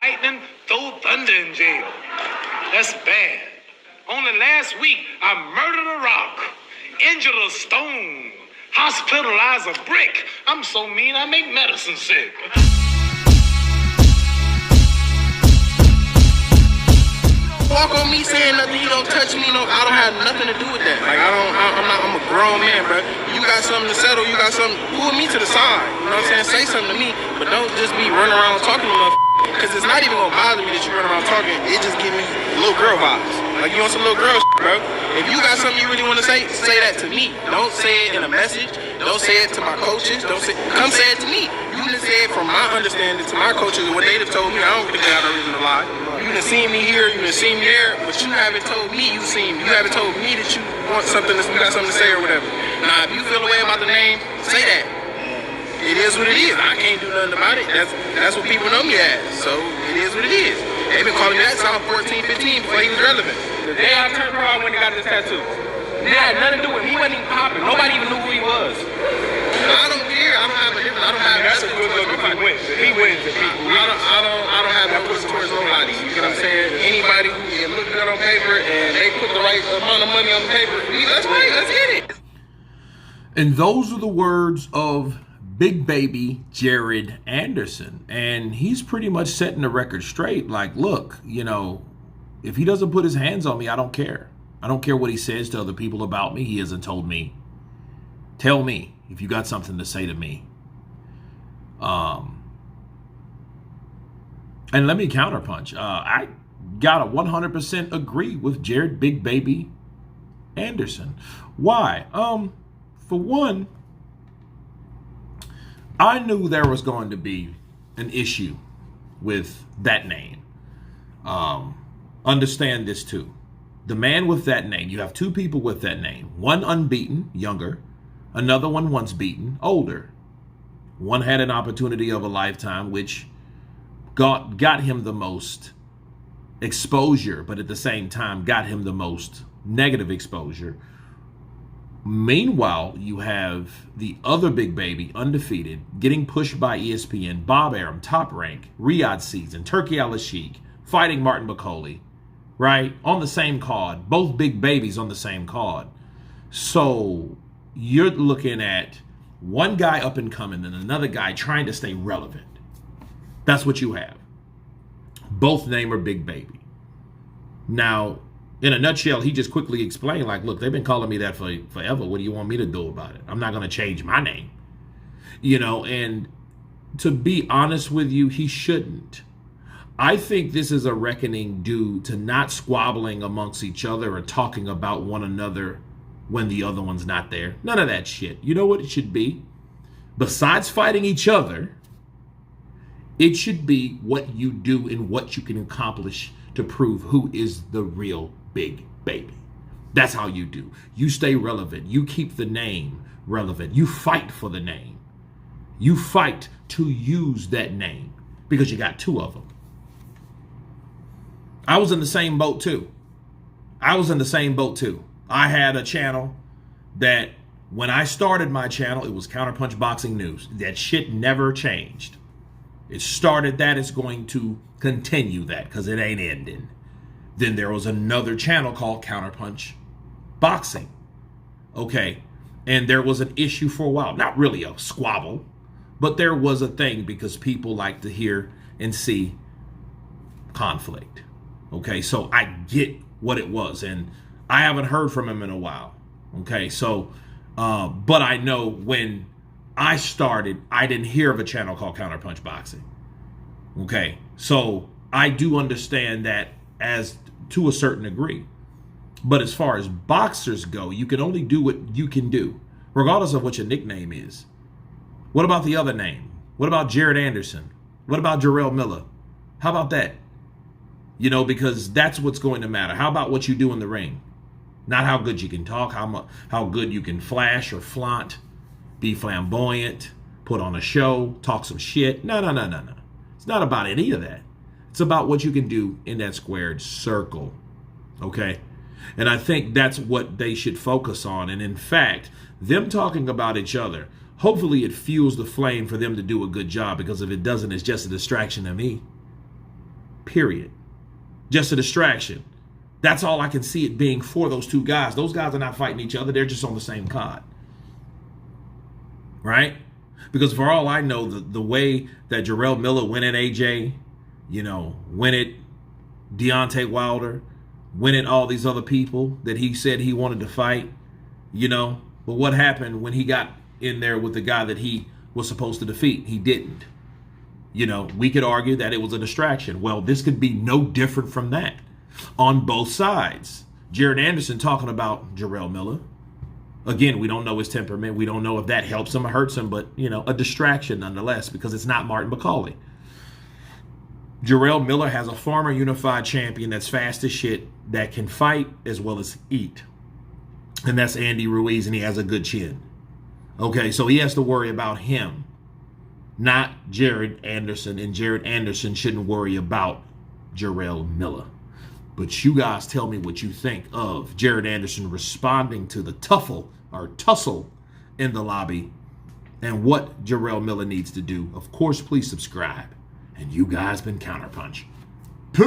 lightning, throw thunder in jail. That's bad. Only last week, I murdered a rock, injured a stone, hospitalized a brick. I'm so mean, I make medicine sick. Walk on me saying nothing, you don't touch me, I don't have nothing to do with that. Like, I'm a grown man, bro. You got something to settle, you got something, pull me to the side. You know what I'm saying? Say something to me, but don't just be running around talking to me. Because it's not even gonna bother me that you run around talking, it just give me little girl vibes. Like, you want some little girl shit, bro. If you got something you really want to say that to me. Don't say it in a message, don't say it to my coaches, come say it to me. You done say it from my understanding to my coaches and what they have told me. I don't think they got no reason to lie. You done seen me here, you done seen me there, but you haven't told me you haven't told me that you want something, you got something to say or whatever. Now, if you feel a way about the name, say that. It is what it is. I can't do nothing about it. That's what people know me as. So it is what it is. They've been calling me that since I was 14, 15 before he was relevant. The day I turned pro, I went and got this tattoo. It had nothing to do with it. He wasn't even popping. Nobody even knew who he was. I don't care. I don't have a difference. I don't have. That's a good look if he wins. If he wins, if he I don't have no push towards nobody. You get what I'm saying? Anybody who can look good on paper and they put the right amount of money on the paper, let's play. Let's get it. And those are the words of Big Baby Jared Anderson, and he's pretty much setting the record straight. Like, look, if he doesn't put his hands on me, I don't care. I don't care what he says to other people about me. He hasn't told me. Tell me if you got something to say to me. And let me counterpunch. I gotta 100% agree with Jared Big Baby Anderson. Why? For one, I knew there was going to be an issue with that name. Understand this too. The man with that name, you have two people with that name. One unbeaten, younger. Another one once beaten, older. One had an opportunity of a lifetime, which got him the most exposure, but at the same time got him the most negative exposure. Meanwhile, you have the other Big Baby, undefeated, getting pushed by ESPN, Bob Arum, Top Rank, Riyadh Season, Turkey Al-Sheikh, fighting Martin McCauley, right? On the same card, both Big Babies on the same card. So you're looking at one guy up and coming and another guy trying to stay relevant. That's what you have. Both name are Big Baby. Now, in a nutshell, he just quickly explained, like, look, they've been calling me that for forever. What do you want me to do about it? I'm not going to change my name. And to be honest with you, he shouldn't. I think this is a reckoning due to not squabbling amongst each other or talking about one another when the other one's not there. None of that shit. You know what it should be? Besides fighting each other, it should be what you do and what you can accomplish to prove who is the real Big Baby. That's how you do. You stay relevant. You keep the name relevant. You fight for the name. You fight to use that name because you got two of them. I was in the same boat too. I had a channel that when I started my channel, it was Counterpunch Boxing News. That shit never changed. It started that. It's going to continue that because it ain't ending. Then there was another channel called Counterpunch Boxing. Okay. And there was an issue for a while. Not really a squabble, but there was a thing because people like to hear and see conflict. Okay. So I get what it was. And I haven't heard from him in a while. Okay. So, but I know when I started, I didn't hear of a channel called Counterpunch Boxing. Okay. So I do understand that as to a certain degree. But as far as boxers go, you can only do what you can do, regardless of what your nickname is. What about the other name? What about Jared Anderson? What about Jarrell Miller? How about that? Because that's what's going to matter. How about what you do in the ring? Not how good you can talk, how good you can flash or flaunt, be flamboyant, put on a show, talk some shit. No. It's not about any of that. It's about what you can do in that squared circle, okay? And I think that's what they should focus on. And in fact, them talking about each other, hopefully it fuels the flame for them to do a good job, because if it doesn't, it's just a distraction to me. period. Just a distraction. That's all I can see it being for those two guys. Those guys are not fighting each other. They're just on the same card. Right? Because for all I know, the way that Jarrell Miller went at AJ, went at Deontay Wilder, went at all these other people that he said he wanted to fight, but what happened when he got in there with the guy that he was supposed to defeat? He didn't. We could argue that it was a distraction. Well, this could be no different from that on both sides. Jared Anderson talking about Jarrell Miller. Again, we don't know his temperament. We don't know if that helps him or hurts him, but, a distraction nonetheless, because it's not Martin McCauley. Jarrell Miller has a former unified champion that's fast as shit, that can fight as well as eat. And that's Andy Ruiz, and he has a good chin. Okay, so he has to worry about him, not Jared Anderson, and Jared Anderson shouldn't worry about Jarrell Miller. But you guys tell me what you think of Jared Anderson responding to the tussle in the lobby and what Jarrell Miller needs to do. Of course, please subscribe. And you guys been Counterpunch. Peace.